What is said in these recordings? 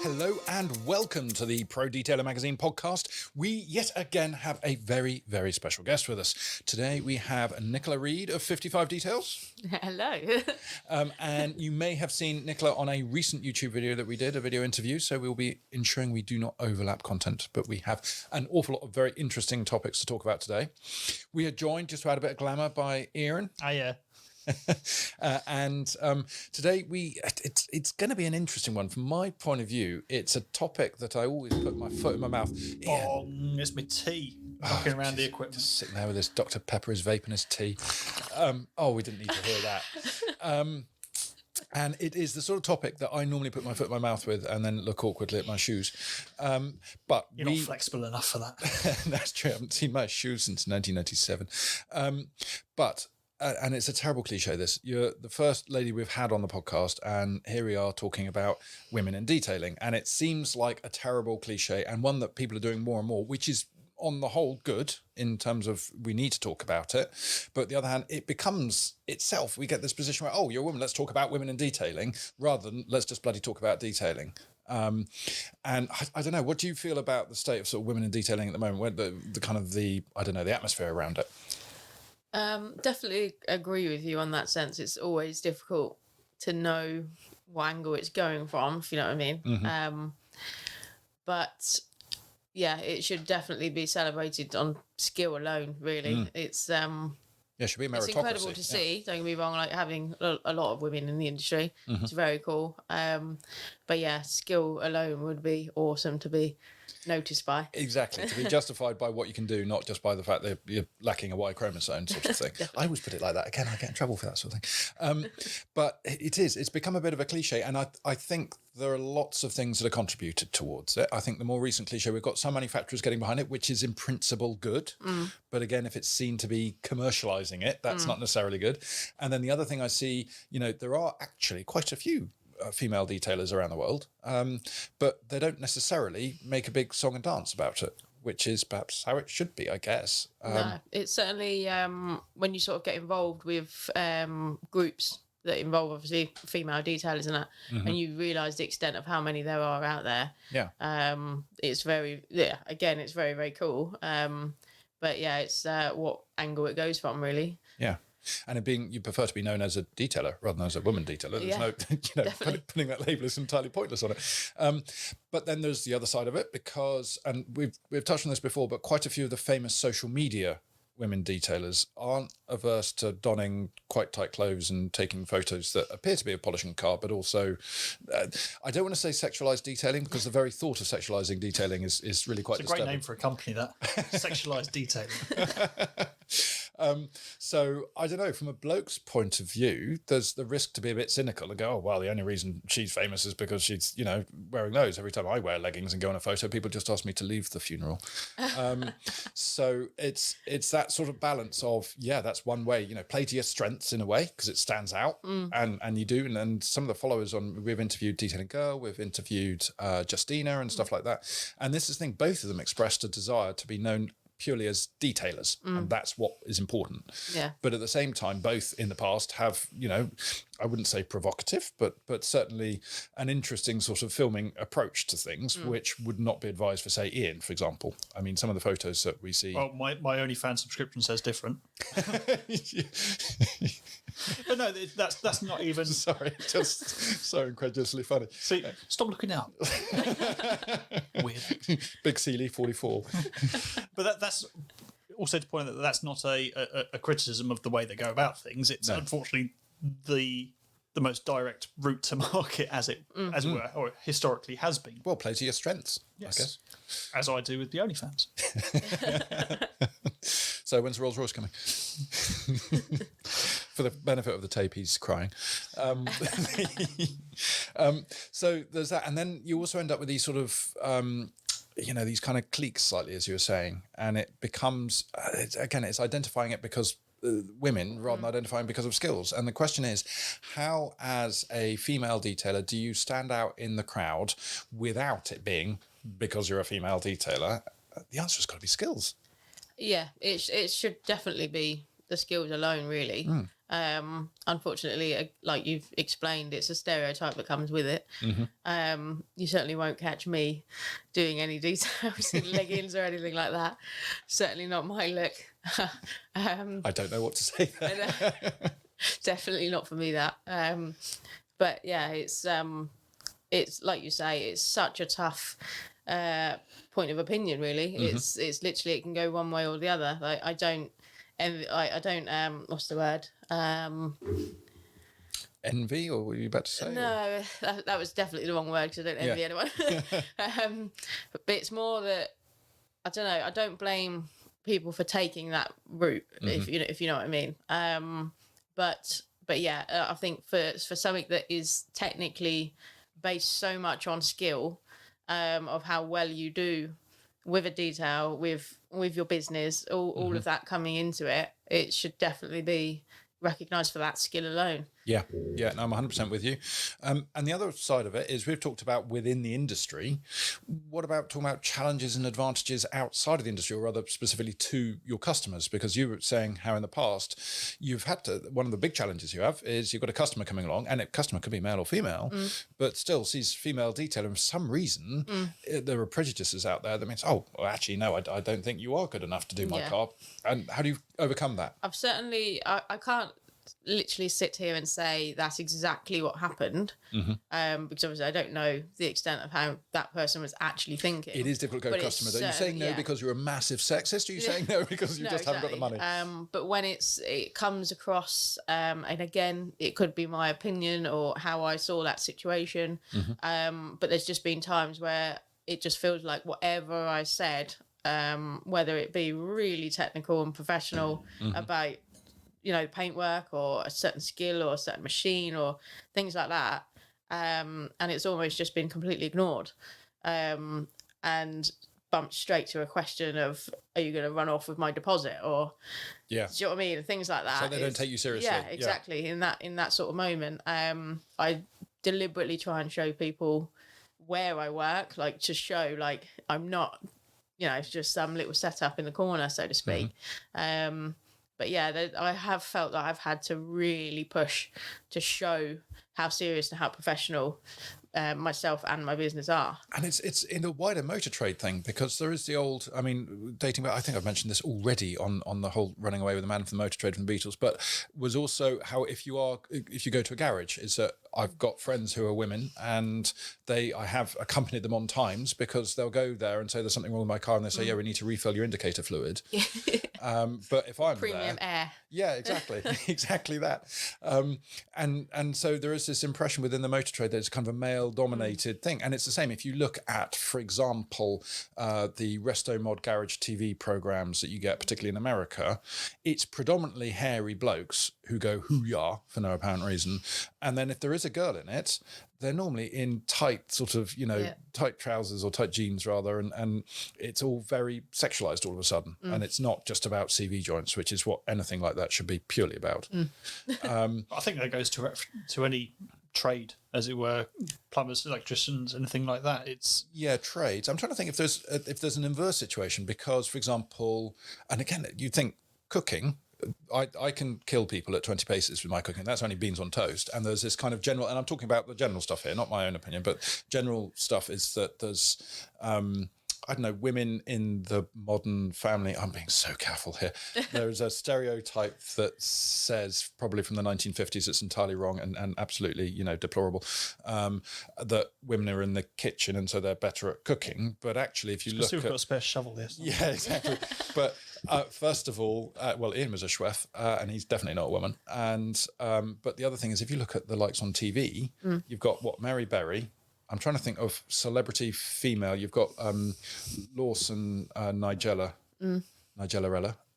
Hello and welcome to the Pro Detailer Magazine podcast. We yet again have a very, very special guest with us. Today we have Nicola Reed of 55 Details. Hello. And you may have seen Nicola on a recent YouTube video that we did, a video interview, so we'll be ensuring we do not overlap content, but we have an awful lot of very interesting topics to talk about today. We are joined, just to add a bit of glamour, by Aaron. Hiya. And today it's going to be an interesting one. From my point of view, it's a topic that I always put my foot in my mouth. Bong, it's my tea. Knocking around the equipment. Just sitting there with his Dr. Pepper, his vape and his tea. We didn't need to hear that. And it is the sort of topic that I normally put my foot in my mouth with and then look awkwardly at my shoes. But you're not flexible enough for that. That's true. I haven't seen my shoes since 1997. And it's a terrible cliche, this. You're the first lady we've had on the podcast, and here we are talking about women in detailing. And it seems like a terrible cliche, and one that people are doing more and more, which is on the whole good in terms of we need to talk about it. But on the other hand, it becomes itself, we get this position where, oh, you're a woman, let's talk about women in detailing, rather than let's just bloody talk about detailing. And I don't know, what do you feel about the state of sort of women in detailing at the moment, where the atmosphere around it? Definitely agree with you on that sense. It's always difficult to know what angle it's going from, if you know what I mean. Mm-hmm. But yeah, it should definitely be celebrated on skill alone, really. It's it should be a meritocracy. It's incredible to see, don't get me wrong, like having a lot of women in the industry. Mm-hmm. It's very cool. But yeah, skill alone would be awesome to be noticed by. Exactly, to be justified by what you can do, not just by the fact that you're lacking a Y chromosome sort of thing. I always put it like that. Again, I get in trouble for that sort of thing. But it's become a bit of a cliche, and I think there are lots of things that are contributed towards it. I think the more recent cliche, we've got some manufacturers getting behind it, which is in principle good. But again, if it's seen to be commercialising it, that's not necessarily good. And then the other thing I see, there are actually quite a few female detailers around the world, but they don't necessarily make a big song and dance about it, which is perhaps how it should be, I guess. No, it's certainly when you sort of get involved with groups that involve obviously female detailers and that, and you realise the extent of how many there are out there. Yeah. It's very, it's very, very cool. But yeah, it's what angle it goes from, really. Yeah. And it being, you prefer to be known as a detailer rather than as a woman detailer. There's no, putting that label is entirely pointless on it. But then there's the other side of it, because, and we've touched on this before, but quite a few of the famous social media women detailers aren't averse to donning quite tight clothes and taking photos that appear to be a polishing car, but also, I don't want to say sexualised detailing, because the very thought of sexualising detailing is really quite disturbing. It's a great name for a company, that. Sexualised detailing. So I don't know, from a bloke's point of view, there's the risk to be a bit cynical and go, oh, well, the only reason she's famous is because she's, wearing those. Every time I wear leggings and go on a photo, people just ask me to leave the funeral. So it's that sort of balance of, that's one way, play to your strengths in a way, because it stands out, and you do. And some of the followers we've interviewed Detailing Girl, we've interviewed Justina and stuff like that. And this is the thing, both of them expressed a desire to be known purely as detailers, and that's what is important. Yeah. But at the same time, both in the past have, I wouldn't say provocative, but certainly an interesting sort of filming approach to things, which would not be advised for, say, Ian, for example. I mean, some of the photos that we see. Well, my OnlyFans subscription says different. But no, that's not even. Sorry, just so incredulously funny. See, stop looking out. Weird. Big Sealy 44. But that's also to point out that that's not a criticism of the way they go about things. It's unfortunately the most direct route to market, as it were, or historically has been. Well, play to your strengths, yes. I guess. As I do with the OnlyFans. So when's the Rolls Royce coming? For the benefit of the tape, he's crying. So there's that. And then you also end up with these sort of, these kind of cliques slightly, as you were saying. And it becomes, it's identifying it because women rather than identifying because of skills. And the question is, how, as a female detailer, do you stand out in the crowd without it being because you're a female detailer? The answer has got to be skills. Yeah, it should definitely be the skills alone, really. Unfortunately, like you've explained, it's a stereotype that comes with it. You certainly won't catch me doing any details in leggings or anything like that. Certainly not my look. I don't know what to say there. Definitely not for me, that. But yeah, it's like you say, it's such a tough point of opinion, really. It's literally, it can go one way or the other. Like I don't what's the word, envy, or were you about to say? No, that was definitely the wrong word, because I don't envy anyone. But it's more that, I don't know, I don't blame people for taking that route, if you know what I mean. But yeah, I think for something that is technically based so much on skill, of how well you do with a detail, with your business, all of that coming into it, it should definitely be recognised for that skill alone. Yeah, no, I'm 100% with you. And the other side of it is, we've talked about within the industry. What about talking about challenges and advantages outside of the industry, or rather specifically to your customers? Because you were saying how in the past you've had to, one of the big challenges you have is you've got a customer coming along, and a customer could be male or female, but still sees female detailer, and for some reason there are prejudices out there that means, oh, well, actually, no, I don't think you are good enough to do my car. And how do you overcome that? I've certainly, I can't literally sit here and say that's exactly what happened, because obviously I don't know the extent of how that person was actually thinking. It is difficult to go customer, though. Are you saying no because you're a massive sexist? Or are you saying no because you just haven't got the money? But when it comes across, and again, it could be my opinion or how I saw that situation, but there's just been times where it just feels like whatever I said, whether it be really technical and professional about, you know, paintwork or a certain skill or a certain machine or things like that, and it's almost just been completely ignored, and bumped straight to a question of, are you going to run off with my deposit, or do you know what I mean, and things like that. So they don't take you seriously. Yeah, exactly. In that sort of moment, I deliberately try and show people where I work, like to show like I'm not, you know, it's just some little setup in the corner, so to speak. But yeah, I have felt that I've had to really push to show how serious and how professional myself and my business are. And it's in a wider motor trade thing, because there is the old, I mean, dating back, I think I've mentioned this already on the whole running away with a man from the motor trade from the Beatles, but was also how if you go to a garage, is that I've got friends who are women, and I have accompanied them on times, because they'll go there and say there's something wrong with my car, and they say, yeah, we need to refill your indicator fluid. But if I'm premium air. Yeah, exactly. Exactly that. And so there is this impression within the motor trade that it's kind of a male dominated thing. And it's the same if you look at, for example, the Resto Mod Garage TV programs that you get, particularly in America. It's predominantly hairy blokes who go hoo-yah for no apparent reason. And then if there is a girl in it, they're normally in tight sort of, tight trousers or tight jeans rather. And it's all very sexualized all of a sudden. And it's not just about CV joints, which is what anything like that should be purely about. I think that goes to any trade, as it were, plumbers, electricians, anything like that. It's trades. I'm trying to think if there's an inverse situation, because, for example, and again, you think cooking, I can kill people at 20 paces with my cooking. That's only beans on toast. And there's this kind of general, and I'm talking about the general stuff here, not my own opinion, but general stuff is that there's, I don't know, women in the modern family. I'm being so careful here. There's a stereotype that says, probably from the 1950s, it's entirely wrong and absolutely, deplorable, that women are in the kitchen and so they're better at cooking. But actually, if you look at... we've got a spare shovel there. Yeah, exactly. But first of all, Ian was a chef, and he's definitely not a woman. And but the other thing is, if you look at the likes on TV, you've got Mary Berry. I'm trying to think of celebrity female. You've got Lawson, Nigellarella,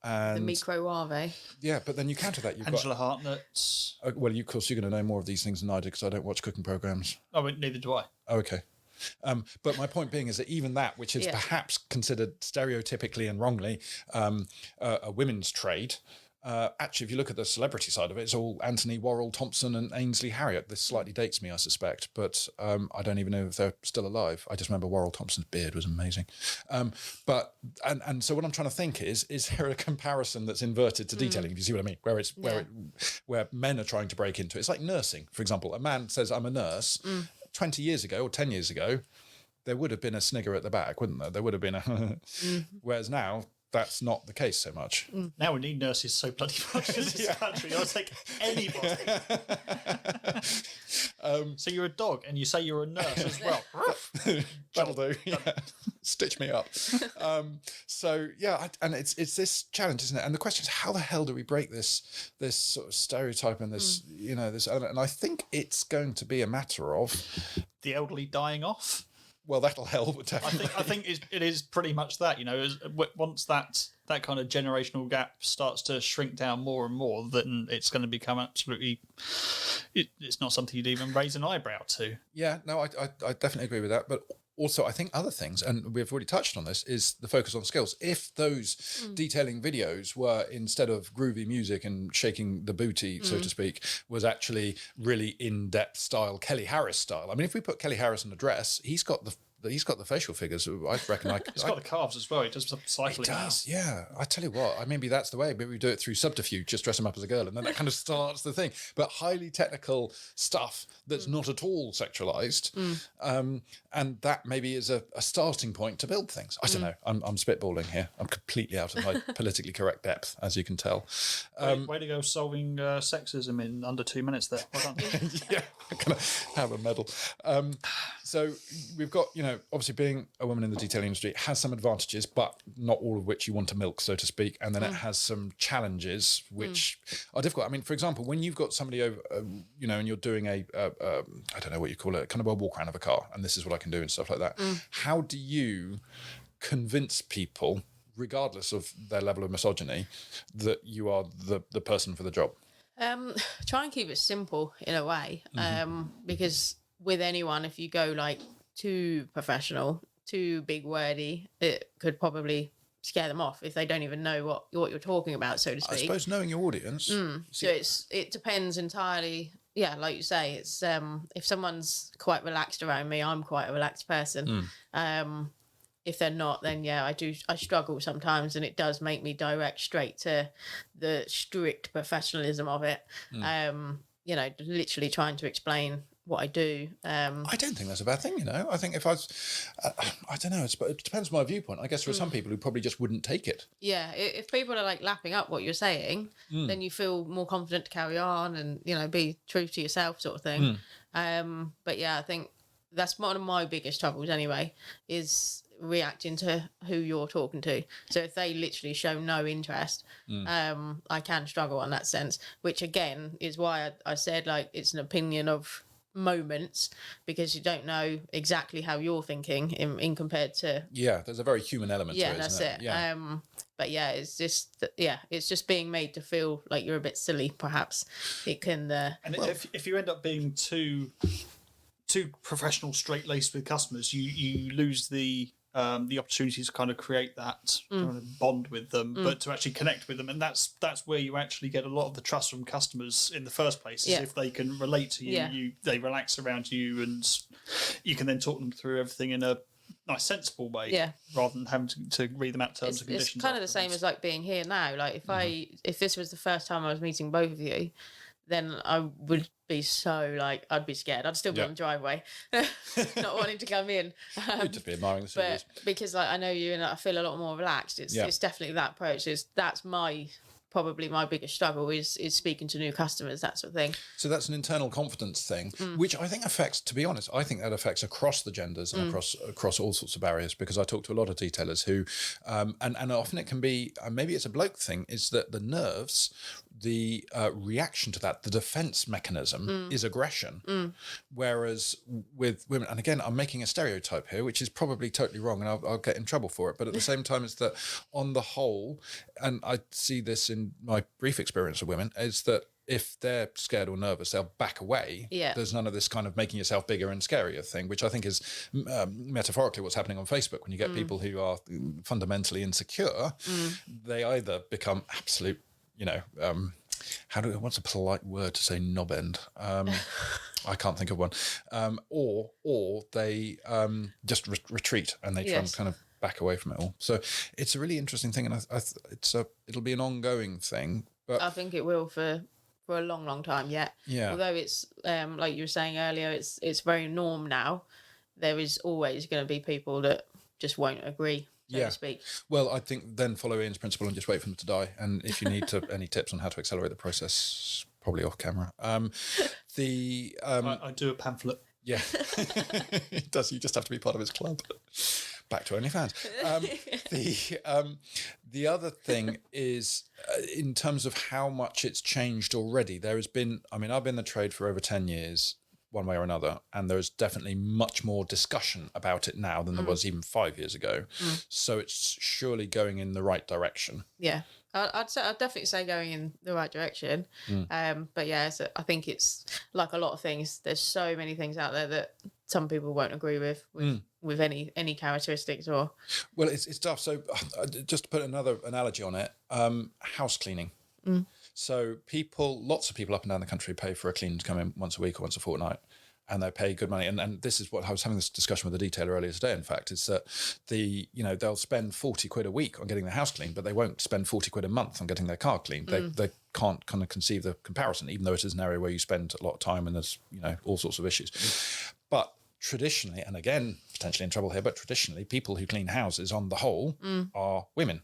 and the microwave. Yeah, but then you counter that. You've Angela Hartnett. Well, of course, you're going to know more of these things than I do, because I don't watch cooking programs. Oh, neither do I. Oh, okay. But my point being is that even that, which is perhaps considered stereotypically and wrongly a women's trade, actually, if you look at the celebrity side of it, it's all Anthony Worrell Thompson and Ainsley Harriott. This slightly dates me, I suspect, but I don't even know if they're still alive. I just remember Worrell Thompson's beard was amazing. But so what I'm trying to think is there a comparison that's inverted to detailing? If you see what I mean, where men are trying to break into it. It's like nursing, for example. A man says, "I'm a nurse." 20 years ago or 10 years ago, there would have been a snigger at the back, wouldn't there? There would have been a... Whereas now, that's not the case so much. Now we need nurses so bloody much in this country. I'll take anybody. So you're a dog and you say you're a nurse as well. That'll do. Yeah. Stitch me up. And it's this challenge, isn't it? And the question is, how the hell do we break this sort of stereotype and this this element? And I think it's going to be a matter of the elderly dying off. Well, that'll help. Definitely. I think it is pretty much that. Once that kind of generational gap starts to shrink down more and more, then it's going to become absolutely. It's not something you'd even raise an eyebrow to. Yeah, no, I definitely agree with that. But also, I think other things, and we've already touched on this, is the focus on skills. If those detailing videos were, instead of groovy music and shaking the booty, so to speak, was actually really in-depth style, Kelly Harris style. I mean, if we put Kelly Harris in a dress, he's got the facial figures. I reckon He's got the calves as well. He does some cycling. He does, yeah. I tell you what, maybe that's the way. Maybe we do it through subterfuge, just dress him up as a girl, and then that kind of starts the thing. But highly technical stuff that's not at all sexualized, and that maybe is a starting point to build things. I don't know. I'm spitballing here. I'm completely out of my politically correct depth, as you can tell. Way to go solving sexism in under 2 minutes there. Well done. Yeah, I'm going to have a medal. So we've got, obviously being a woman in the detailing industry has some advantages, but not all of which you want to milk, so to speak. And then it has some challenges which are difficult. I mean, for example, when you've got somebody over, and you're doing I don't know what you call it, kind of a walk around of a car, and this is what I can do and stuff like that. How do you convince people, regardless of their level of misogyny, that you are the person for the job? Try and keep it simple in a way, because with anyone, if you go like too professional, too big wordy, it could probably scare them off if they don't even know what you're talking about, so to speak. I suppose knowing your audience. So it depends entirely. Yeah, like you say, it's if someone's quite relaxed around me, I'm quite a relaxed person. If they're not, then I struggle sometimes, and it does make me direct straight to the strict professionalism of it. Literally trying to explain what I do. I don't think that's a bad thing, I think if I was, I don't know, it depends on my viewpoint. I guess there are some people who probably just wouldn't take it. Yeah, if people are like lapping up what you're saying, then you feel more confident to carry on and, be true to yourself sort of thing. But yeah, I think that's one of my biggest troubles anyway, is reacting to who you're talking to. So if they literally show no interest, I can struggle on that sense, which again is why I said like it's an opinion of moments, because you don't know exactly how you're thinking in compared to there's a very human element to it, that's isn't it. But it's just being made to feel like you're a bit silly, perhaps. It can if you end up being too professional, straight-laced with customers, you lose the opportunity to kind of create that kind of bond with them, but to actually connect with them, and that's where you actually get a lot of the trust from customers in the first place. Is if they can relate to you, they relax around you, and you can then talk them through everything in a nice, sensible way, rather than having to read them out terms and conditions. It's kind of the same as like being here now. Like if this was the first time I was meeting both of you, then I would be so like, I'd be scared. I'd still be on the driveway, not wanting to come in. You'd just be admiring the series. But because like I know you and I feel a lot more relaxed. It's definitely that approach. That's probably my biggest struggle is speaking to new customers, that sort of thing. So that's an internal confidence thing, which I think affects, to be honest, I think that affects across the genders and across all sorts of barriers, because I talk to a lot of detailers who, and often it can be, maybe it's a bloke thing, is that the nerves, the reaction to that, the defense mechanism is aggression. Whereas with women, and again, I'm making a stereotype here, which is probably totally wrong, and I'll get in trouble for it. But at the same time, it's that on the whole, and I see this in my brief experience of women, is that if they're scared or nervous, they'll back away. There's none of this kind of making yourself bigger and scarier thing, which I think is metaphorically what's happening on Facebook. When you get people who are fundamentally insecure, they either become absolute what's a polite word to say knob end? I can't think of one. Or they just retreat and they try and kind of back away from it all. So it's a really interesting thing, and it'll be an ongoing thing. But I think it will for a long, long time yet. Yeah. Although it's like you were saying earlier, it's very norm now. There is always going to be people that just won't agree, so to speak. Well, I think then follow Ian's principle and just wait for them to die. And if you need any tips on how to accelerate the process, probably off camera. I do a pamphlet. Yeah, it does. You just have to be part of his club. Back to OnlyFans. The other thing is, in terms of how much it's changed already, there has been, I've been in the trade for over 10 years, one way or another, and there's definitely much more discussion about it now than there was even 5 years ago. So it's surely going in the right direction. Yeah. I'd definitely say going in the right direction. But yeah, I think it's like a lot of things. There's so many things out there that some people won't agree with any characteristics or. Well, it's tough. So just to put another analogy on it, house cleaning. So lots of people up and down the country pay for a cleaner to come in once a week or once a fortnight. And they pay good money. And this is what I was having this discussion with a detailer earlier today, in fact, is that they'll spend 40 quid a week on getting the house cleaned, but they won't spend 40 quid a month on getting their car cleaned. They can't kind of conceive the comparison, even though it is an area where you spend a lot of time and there's, all sorts of issues. But traditionally, and again, potentially in trouble here, but traditionally people who clean houses on the whole are women.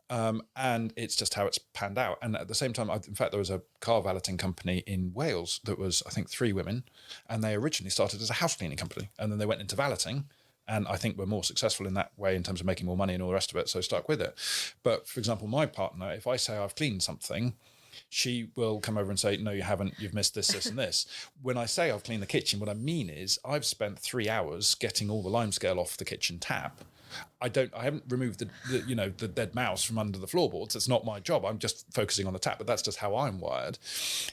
And it's just how it's panned out. And at the same time, in fact, there was a car valeting company in Wales that was, I think, 3 women, and they originally started as a house cleaning company, and then they went into valeting, and I think were more successful in that way in terms of making more money and all the rest of it, so stuck with it. But for example, my partner, if I say I've cleaned something, she will come over and say, no, you haven't, you've missed this, this and this. When I say I've cleaned the kitchen, what I mean is I've spent 3 hours getting all the limescale off the kitchen tap. I haven't removed the dead mouse from under the floorboards. It's not my job. I'm just focusing on the tap, but that's just how I'm wired.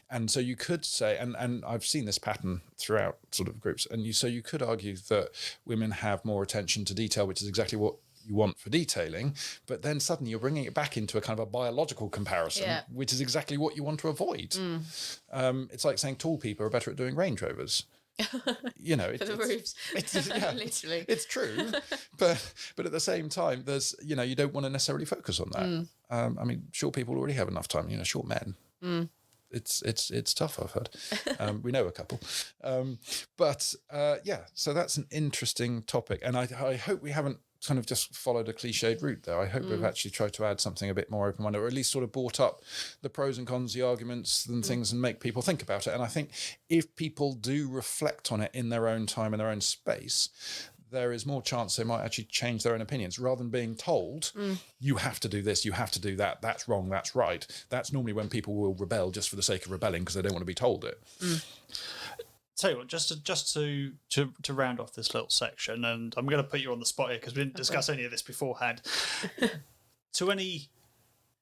And so you could say, and I've seen this pattern throughout sort of groups, and so you could argue that women have more attention to detail, which is exactly what you want for detailing, but then suddenly you're bringing it back into a kind of a biological comparison, which is exactly what you want to avoid. It's like saying tall people are better at doing Range Rovers. For the roofs. Literally. It's true, but at the same time, there's you don't want to necessarily focus on that. Short people already have enough time. Short men. It's tough. I've heard. We know a couple, So that's an interesting topic, and I hope we haven't kind of just followed a cliched route there. I hope we've actually tried to add something a bit more open-minded, or at least sort of brought up the pros and cons, the arguments and things, and make people think about it. And I think if people do reflect on it in their own time, in their own space, there is more chance they might actually change their own opinions rather than being told, you have to do this, you have to do that, that's wrong, that's right. That's normally when people will rebel just for the sake of rebelling because they don't want to be told it. Tell you what, just to round off this little section, and I'm going to put you on the spot here because we didn't discuss any of this beforehand. To any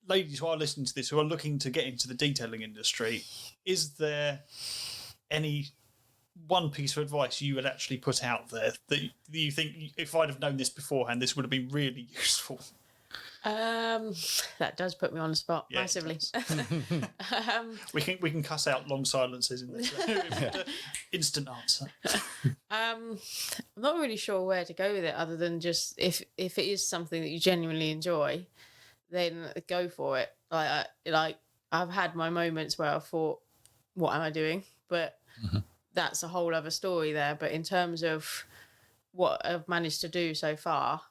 ladies who are listening to this who are looking to get into the detailing industry, is there any one piece of advice you would actually put out there that you think, if I'd have known this beforehand, this would have been really useful? That does put me on the spot massively. We can cuss out long silences in this. Instant answer. I'm not really sure where to go with it, other than just if it is something that you genuinely enjoy, then go for it. Like I've had my moments where I thought, what am I doing? But that's a whole other story there. But in terms of what I've managed to do so far,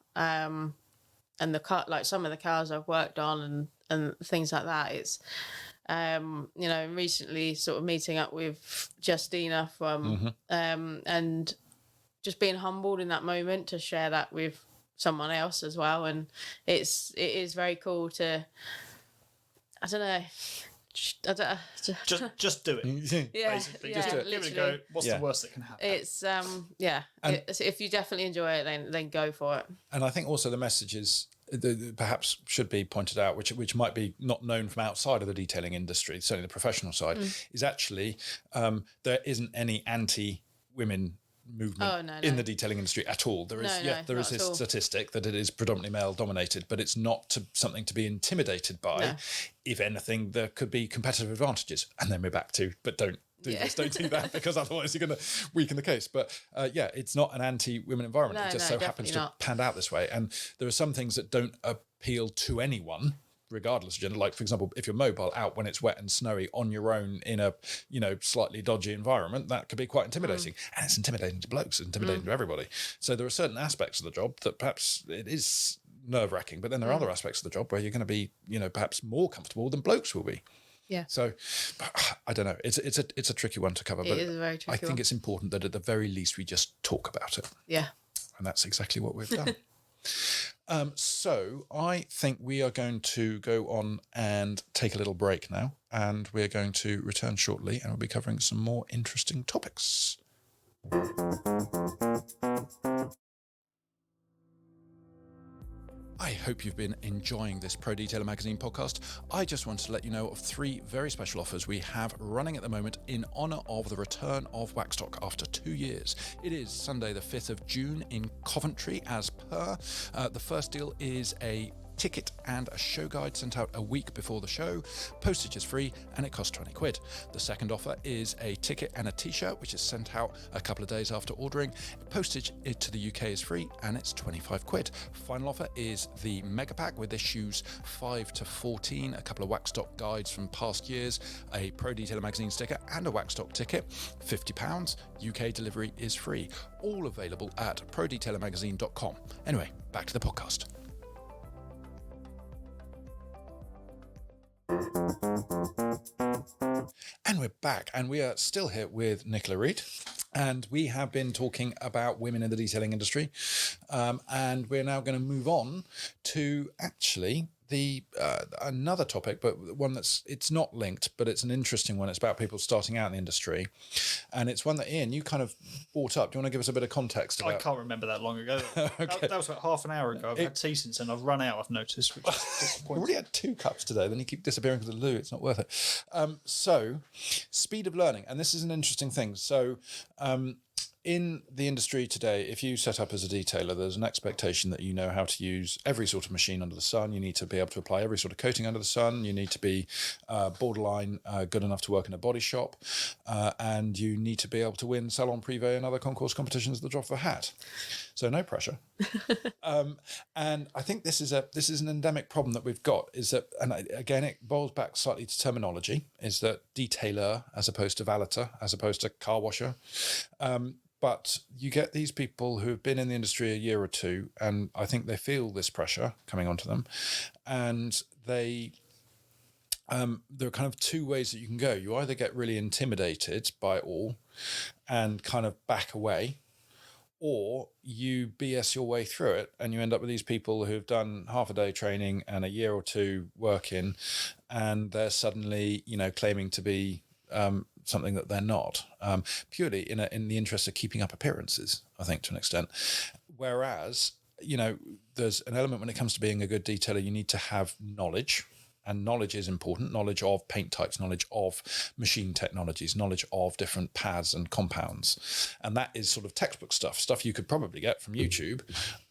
and the car, like some of the cars I've worked on and things like that, it's recently sort of meeting up with Justina from and just being humbled in that moment to share that with someone else as well. And it is very cool to, I don't know, just do it. Basically, just do it. Give it a go. What's the worst that can happen? It's if you definitely enjoy it, then go for it. And I think also the message is perhaps should be pointed out, which might be not known from outside of the detailing industry, certainly the professional side, is actually there isn't any anti-women movement no. in the detailing industry at all. There is there is not this at all. statistic that it is predominantly male dominated, but it's not something to be intimidated by. No. If anything, there could be competitive advantages. And then we're back to, but don't do this, don't do that, because otherwise you're going to weaken the case. But it's not an anti-women environment. No, it just no, so happens definitely not. to pan out this way. And there are some things that don't appeal to anyone, regardless of gender. Like, for example, if you're mobile out when it's wet and snowy on your own in a slightly dodgy environment, that could be quite intimidating. And it's intimidating to blokes, it's intimidating to everybody. So there are certain aspects of the job that perhaps it is nerve-wracking, but then there are other aspects of the job where you're going to be perhaps more comfortable than blokes will be. Yeah. So I don't know, it's a tricky one to cover, but is a very tricky I think it's important that at the very least we just talk about it. Yeah. And that's exactly what we've done. So I think we are going to go on and take a little break now, and we're going to return shortly, and we'll be covering some more interesting topics. I hope you've been enjoying this Pro Detailer Magazine podcast. I just wanted to let you know of 3 very special offers we have running at the moment in honour of the return of Waxstock after 2 years. It is Sunday the 5th of June in Coventry as per. The first deal is a ticket and a show guide sent out a week before the show. Postage is free and it costs £20. The second offer is a ticket and a t-shirt, which is sent out a couple of days after ordering. Postage to the UK is free and it's £25. Final offer is the mega pack with issues 5 to 14, a couple of Waxstock guides from past years, a Pro Detailer Magazine sticker and a Waxstock ticket, £50. UK delivery is free. All available at prodetailermagazine.com. Anyway, back to the podcast. And we're back, and we are still here with Nicola Reed, and we have been talking about women in the detailing industry, and we're now going to move on to actually the another topic, but one it's not linked, but it's an interesting one. It's about people starting out in the industry, and it's one that Ian, you kind of brought up. Do you want to give us a bit of context about? I can't remember that long ago. Okay. That was about half an hour ago. I've had tea since then. I've run out, I've noticed, which is We disappointing. already had 2 cups today, then you keep disappearing to the loo. It's not worth it. So, speed of learning, and this is an interesting thing. So, in the industry today, if you set up as a detailer, there's an expectation that you know how to use every sort of machine under the sun. You need to be able to apply every sort of coating under the sun. You need to be borderline good enough to work in a body shop. And you need to be able to win Salon Privé and other concours competitions at the drop of a hat. So no pressure. And I think this is an endemic problem that we've got, is that, and again, it boils back slightly to terminology, is that detailer as opposed to valeter, as opposed to car washer. But you get these people who have been in the industry a year or two, and I think they feel this pressure coming onto them, and there are kind of 2 ways that you can go. You either get really intimidated by it all and kind of back away, or you BS your way through it and you end up with these people who've done half a day training and a year or 2 working, and they're suddenly, claiming to be something that they're not, purely in the interest of keeping up appearances, I think, to an extent. Whereas, there's an element when it comes to being a good detailer, you need to have knowledge. And knowledge is important, knowledge of paint types, knowledge of machine technologies, knowledge of different pads and compounds. And that is sort of textbook stuff you could probably get from YouTube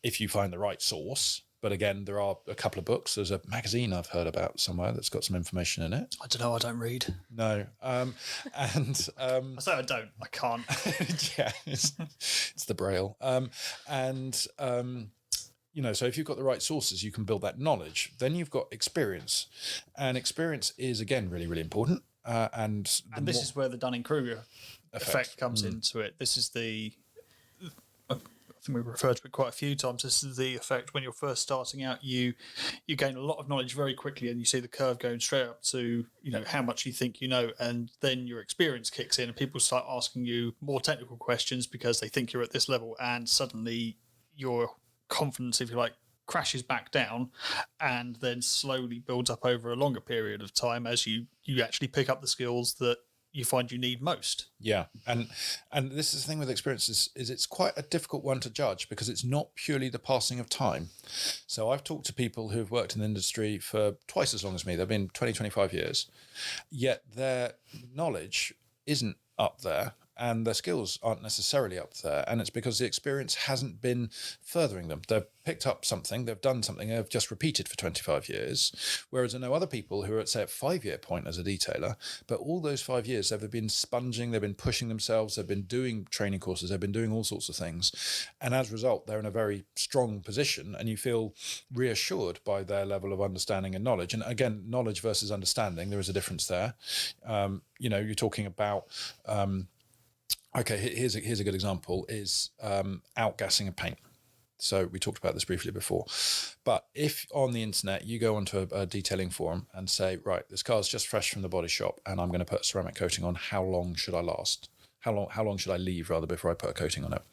if you find the right source. But again, there are a couple of books. There's a magazine I've heard about somewhere that's got some information in it. I don't know, I don't read. No. I say I don't, I can't. Yeah, it's the Braille. So if you've got the right sources, you can build that knowledge. Then you've got experience. And experience is, again, really, really important. And this is where the Dunning-Kruger effect comes into it. This is I think we've referred to it quite a few times. This is the effect when you're first starting out. You gain a lot of knowledge very quickly, and you see the curve going straight up to how much you think you know, and then your experience kicks in, and people start asking you more technical questions because they think you're at this level, and suddenly your confidence, if you like, crashes back down, and then slowly builds up over a longer period of time as you actually pick up the skills that you find you need most. Yeah, and this is the thing with experience is it's quite a difficult one to judge because it's not purely the passing of time. So I've talked to people who've worked in the industry for twice as long as me. They've been 20, 25 years, yet their knowledge isn't up there. and their skills aren't necessarily up there. And it's because the experience hasn't been furthering them. They've picked up something, they've done something, they've just repeated for 25 years. Whereas I know other people who are at, say, a 5-year point as a detailer, but all those 5 years they've been sponging, they've been pushing themselves, they've been doing training courses, they've been doing all sorts of things. And as a result, they're in a very strong position, and you feel reassured by their level of understanding and knowledge. And again, knowledge versus understanding, there is a difference there. You're talking about, okay, here's a good example, is outgassing a paint. So we talked about this briefly before. But if on the internet you go onto a detailing forum and say, right, this car's just fresh from the body shop and I'm going to put ceramic coating on, how long should I last? How long should I leave rather before I put a coating on it?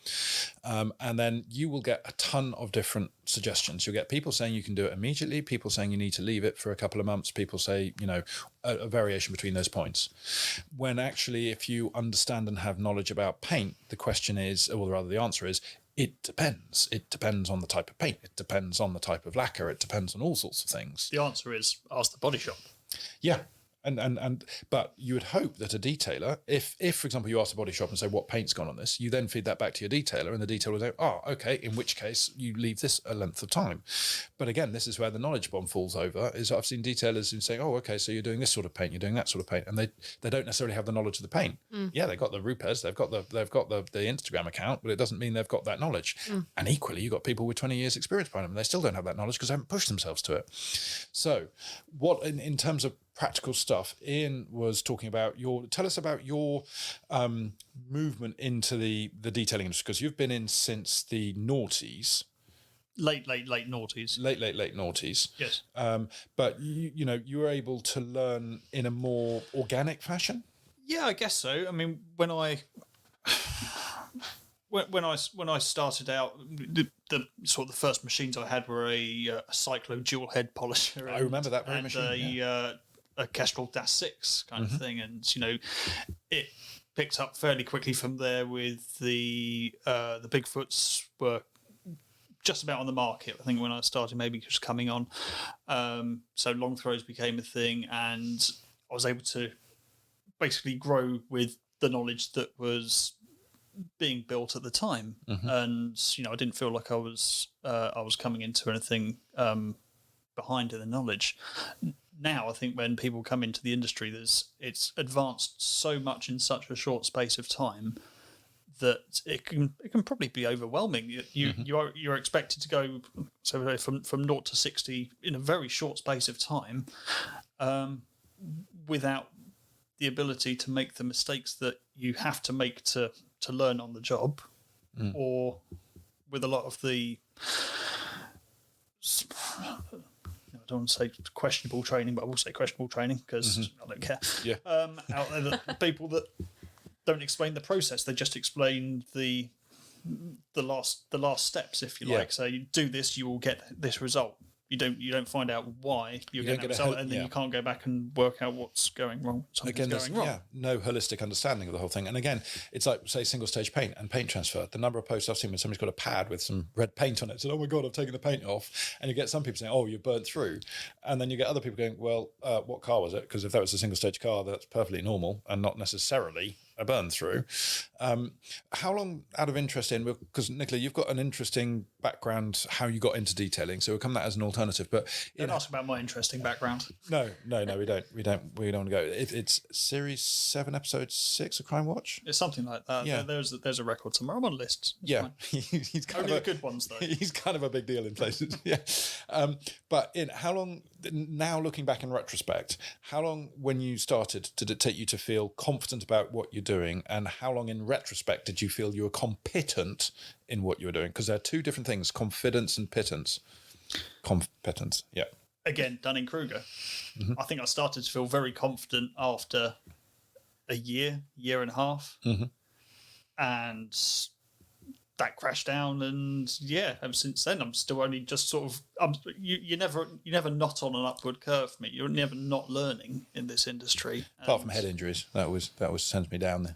And then you will get a ton of different suggestions. You'll get people saying you can do it immediately, people saying you need to leave it for a couple of months, people say, a variation between those points. When actually, if you understand and have knowledge about paint, the question is, or rather the answer is, it depends. It depends on the type of paint. It depends on the type of lacquer. It depends on all sorts of things. The answer is ask the body shop. Yeah. But you would hope that a detailer, if for example you ask the body shop and say what paint's gone on this, you then feed that back to your detailer, and the detailer will say, oh, okay, in which case you leave this a length of time. But again, this is where the knowledge bomb falls over. Is I've seen detailers who say, oh, okay, so you're doing this sort of paint, you're doing that sort of paint, and they don't necessarily have the knowledge of the paint. Yeah, they've got the Rupes, they've got the Instagram account, but it doesn't mean they've got that knowledge. And equally, you've got people with 20 years experience behind them, and they still don't have that knowledge because they haven't pushed themselves to it. So what in terms of practical stuff, Ian was talking about tell us about your movement into the detailing industry, because you've been in since the noughties. Late noughties. Late noughties. Yes. But you were able to learn in a more organic fashion? Yeah, I guess so. I mean, when I started out, the sort of the first machines I had were a Cyclo dual head polisher. I remember that very machine. A Kestrel -6 kind of thing, and it picked up fairly quickly from there. With the Bigfoots were just about on the market, I think, when I started, maybe just coming on. So long throws became a thing, and I was able to basically grow with the knowledge that was being built at the time. And I didn't feel like I was coming into anything behind in the knowledge. Now I think when people come into the industry, it's advanced so much in such a short space of time that it can probably be overwhelming. You're expected to go from 0 to 60 in a very short space of time, without the ability to make the mistakes that you have to make to learn on the job, or with a lot of the, I don't want to say questionable training, but I will say questionable training because I don't care. Yeah. Out there, the people that don't explain the process, they just explain the last steps, if you like. So you do this, you will get this result. You don't find out why you're getting that result, and then you can't go back and work out what's going wrong. No holistic understanding of the whole thing. And again, it's like, say, single stage paint and paint transfer. The number of posts I've seen when somebody's got a pad with some red paint on it, said, oh my God, I've taken the paint off. And you get some people saying, oh, you burnt through. And then you get other people going, well, what car was it? Because if that was a single stage car, that's perfectly normal and not necessarily a burn through. How long, out of interest in, because Nicola, you've got an interesting background, how you got into detailing, so we'll come that as an alternative. But don't ask about my interesting background. No, we don't want to go. It's series 7, episode 6 of Crime Watch. It's something like that. Yeah, there's a record somewhere. I'm on a list. It's fine. He's kind only of the good ones though. He's kind of a big deal in places. Yeah, but how long? Now looking back in retrospect, how long when you started did it take you to feel confident about what you're doing, and how long in retrospect did you feel you were competent in what you were doing? Because there are two different things: confidence and pittance. Competence, yeah. Again, Dunning-Kruger. I think I started to feel very confident after a year and a half, and that crashed down. And ever since then, I'm still only just sort of. You never not on an upward curve for me. You're never not learning in this industry. Apart from head injuries, that was sends me down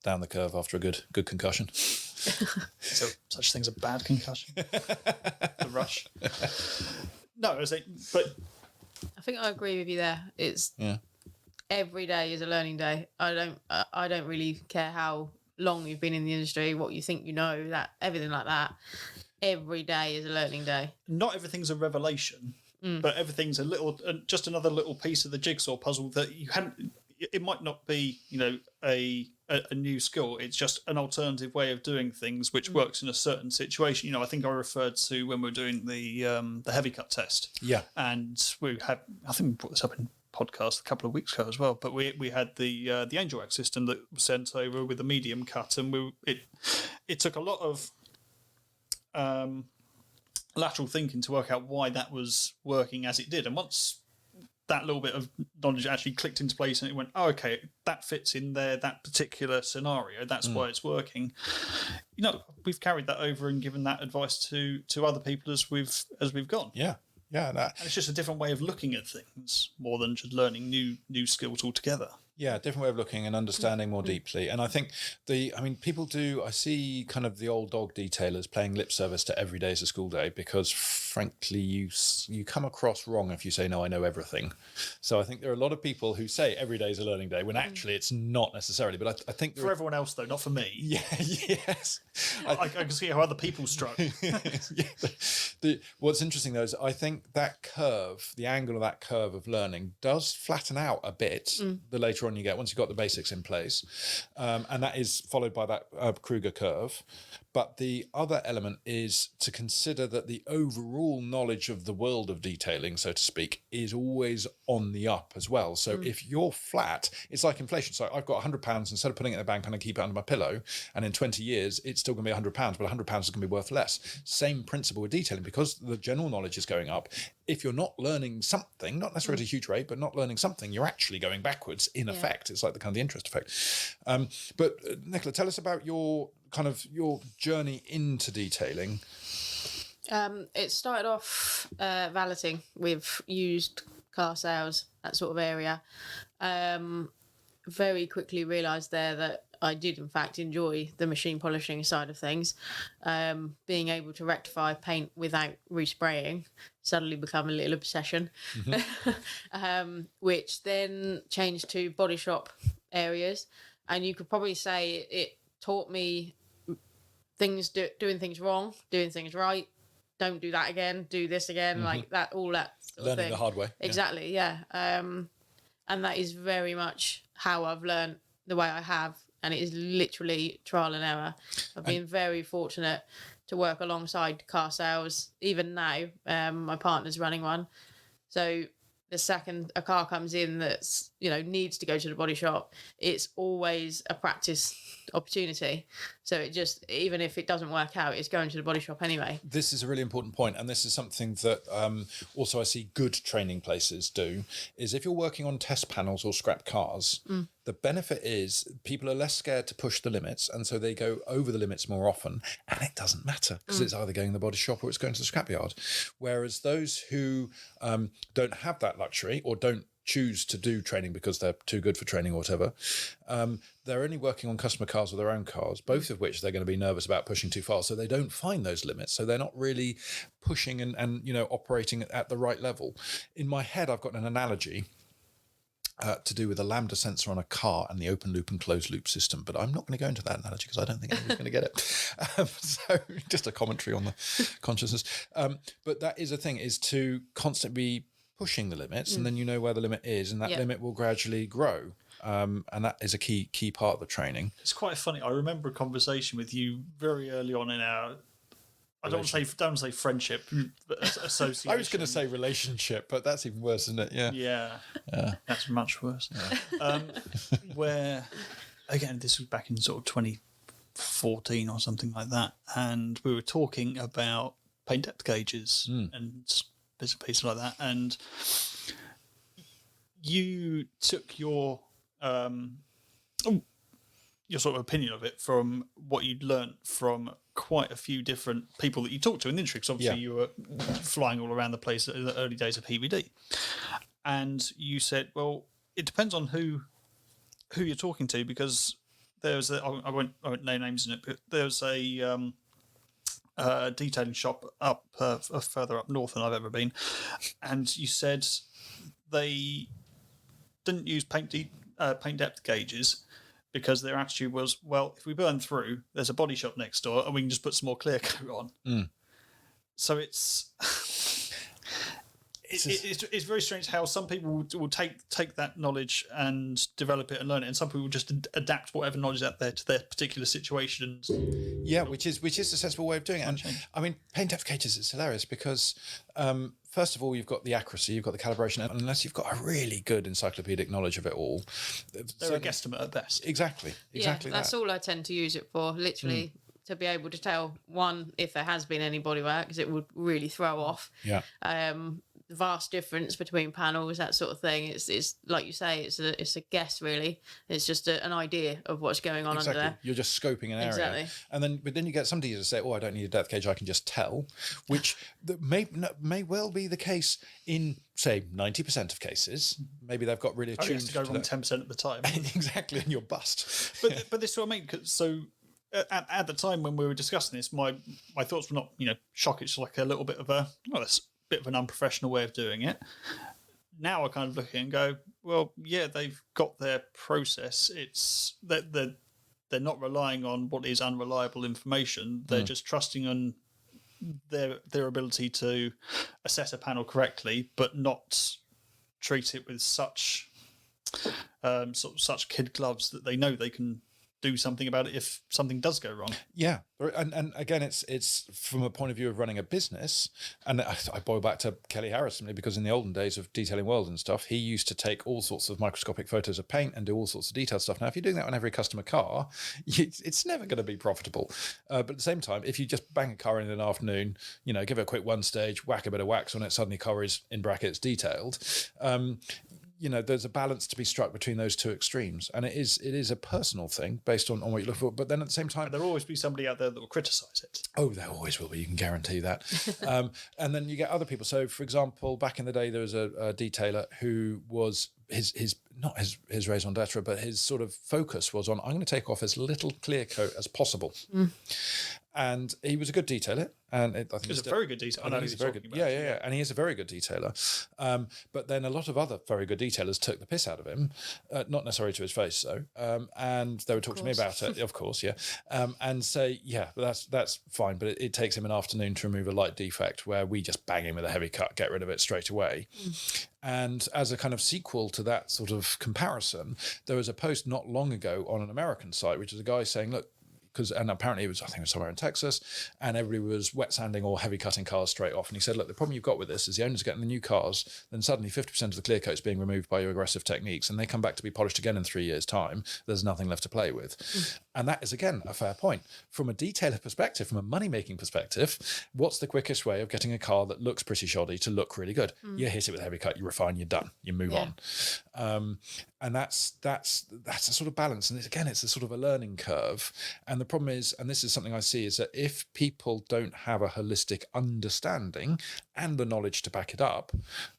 the curve after a good concussion. So such things as a bad concussion, the rush. No, but I think I agree with you there. It's every day is a learning day. I don't really care how long you've been in the industry, what you think you know, that everything like that. Every day is a learning day. Not everything's a revelation, but everything's a little, just another little piece of the jigsaw puzzle that you hadn't. It might not be, a new skill. It's just an alternative way of doing things which works in a certain situation. I think I referred to when we were doing the heavy cut test. Yeah, and I think we brought this up in podcast a couple of weeks ago as well. But we had the Angel Act system that was sent over with a medium cut, and it took a lot of lateral thinking to work out why that was working as it did. And once that little bit of knowledge actually clicked into place and it went, oh, okay, that fits in there, that particular scenario, that's why it's working. We've carried that over and given that advice to other people as we've gone. Yeah. And it's just a different way of looking at things more than just learning new skills altogether. Yeah, different way of looking and understanding more deeply. And I think people I see kind of the old dog detailers playing lip service to every day is a school day because frankly, you come across wrong if you say, no, I know everything. So I think there are a lot of people who say every day is a learning day when actually it's not necessarily. But I think for everyone else though, not for me. Yeah, yes. I can see how other people struck. What's interesting though is I think that curve, the angle of that curve of learning does flatten out a bit the later on you get, once you've got the basics in place. And that is followed by that Kruger curve. But the other element is to consider that the overall knowledge of the world of detailing, so to speak, is always on the up as well. So if you're flat, it's like inflation. So I've got £100, instead of putting it in the bank and I keep it under my pillow, and in 20 years, it's still going to be £100, but £100 is going to be worth less. Same principle with detailing, because the general knowledge is going up. If you're not learning something, not necessarily at a huge rate, but not learning something, you're actually going backwards in effect. It's like the kind of the interest effect. But Nicola, tell us about your journey into detailing. It started off valeting with used car sales, that sort of area. Very quickly realised there that I did in fact enjoy the machine polishing side of things. Being able to rectify paint without respraying suddenly become a little obsession, which then changed to body shop areas. And you could probably say it taught me doing things wrong, doing things right. Don't do that again. Do this again, like that. All that sort of Learning thing. the hard way. Exactly. Yeah. And that is very much how I've learned the way I have, and it is literally trial and error. I've been very fortunate to work alongside car sales. Even now, my partner's running one, so the second a car comes in that's needs to go to the body shop, it's always a practice opportunity. So it just, even if it doesn't work out, it's going to the body shop anyway. This is a really important point, and this is something that also I see good training places do, is if you're working on test panels or scrap cars, the benefit is people are less scared to push the limits, and so they go over the limits more often, and it doesn't matter because it's either going to the body shop or it's going to the scrapyard. Whereas those who don't have that luxury or don't choose to do training because they're too good for training or whatever, they're only working on customer cars or their own cars, both of which they're going to be nervous about pushing too far, so they don't find those limits, so they're not really pushing and operating at the right level. In my head, I've got an analogy to do with a lambda sensor on a car and the open loop and closed loop system, but I'm not going to go into that analogy because I don't think anyone's going to get it. So just a commentary on the consciousness. But that is a thing, is to constantly be pushing the limits, and then you know where the limit is, and that limit will gradually grow. And that is a key part of the training. It's quite funny. I remember a conversation with you very early on in our, I don't want to say friendship, but association. I was going to say relationship, but that's even worse, isn't it? Yeah. That's much worse. Yeah. Where, again, this was back in sort of 2014 or something like that, and we were talking about paint depth gauges and bits and pieces like that, and you took your sort of opinion of it from what you'd learnt from quite a few different people that you talked to in the industry, because obviously you were flying all around the place in the early days of PVD, and you said, well, it depends on who you're talking to, because there's I won't name names in it, but there's a detailing shop up further up north than I've ever been, and you said they didn't use paint depth gauges because their attitude was, well, if we burn through, there's a body shop next door and we can just put some more clear coat on. So it's it's very strange how some people will take that knowledge and develop it and learn it, and some people just adapt whatever knowledge is out there to their particular situations. Yeah, which is a sensible way of doing it. And I mean, paint depth gauges, it's hilarious because first of all, you've got the accuracy, you've got the calibration, and unless you've got a really good encyclopedic knowledge of it all, they're a guesstimate at best. Exactly. Yeah, that's all I tend to use it for. Literally. To be able to tell, one, if there has been any bodywork, because it would really throw off. Yeah. The vast difference between panels, that sort of thing. It's like you say, it's a guess really. It's just an idea of what's going on under there. You're just scoping an area. Exactly. And then you get somebody to say, "Oh, I don't need a depth gauge. I can just tell," which may well be the case in say 90% of cases. Maybe they've got really attuned to go wrong 10% of the time. Exactly, and you're bust. But this is what I mean. So. At the time when we were discussing this, my thoughts were not, shock. It's like a little bit of a bit of an unprofessional way of doing it. Now I kind of look at it and go, well, yeah, they've got their process. It's that they're not relying on what is unreliable information. They're just trusting on their ability to assess a panel correctly, but not treat it with such such kid gloves that they know they can do something about it if something does go wrong. Yeah, and again, it's from a point of view of running a business, and I boil back to Kelly Harrison because in the olden days of Detailing World and stuff, he used to take all sorts of microscopic photos of paint and do all sorts of detailed stuff. Now, if you're doing that on every customer car, it's never going to be profitable. But at the same time, if you just bang a car in an afternoon, give it a quick one stage, whack a bit of wax on it, suddenly car is in brackets detailed. There's a balance to be struck between those two extremes, and it is a personal thing based on what you look for. But then at the same time, there'll always be somebody out there that will criticise it. Oh, there always will be. You can guarantee that. And then you get other people. So, for example, back in the day, there was a detailer who was his not his raison d'etre, but his sort of focus was on, I'm going to take off as little clear coat as possible. And he was a good detailer, and I think he's a very good detailer. I know he's very good. Yeah, and he is a very good detailer. But then a lot of other very good detailers took the piss out of him, not necessarily to his face, though. And they would talk to me about it, of course, yeah, and say, yeah, but that's fine. But it takes him an afternoon to remove a light defect, where we just bang him with a heavy cut, get rid of it straight away. And as a kind of sequel to that sort of comparison, there was a post not long ago on an American site, which is a guy saying, look, and apparently I think it was somewhere in Texas, and everybody was wet sanding or heavy cutting cars straight off. And he said, look, the problem you've got with this is the owners getting the new cars, then suddenly 50% of the clear coat is being removed by your aggressive techniques, and they come back to be polished again in 3 years' time. There's nothing left to play with. And that is, again, a fair point. From a detailer perspective, from a money-making perspective, what's the quickest way of getting a car that looks pretty shoddy to look really good? You hit it with a heavy cut, you refine, you're done, you move on. And that's a sort of balance. And it's a sort of a learning curve. And the problem is, and this is something I see, is that if people don't have a holistic understanding and the knowledge to back it up,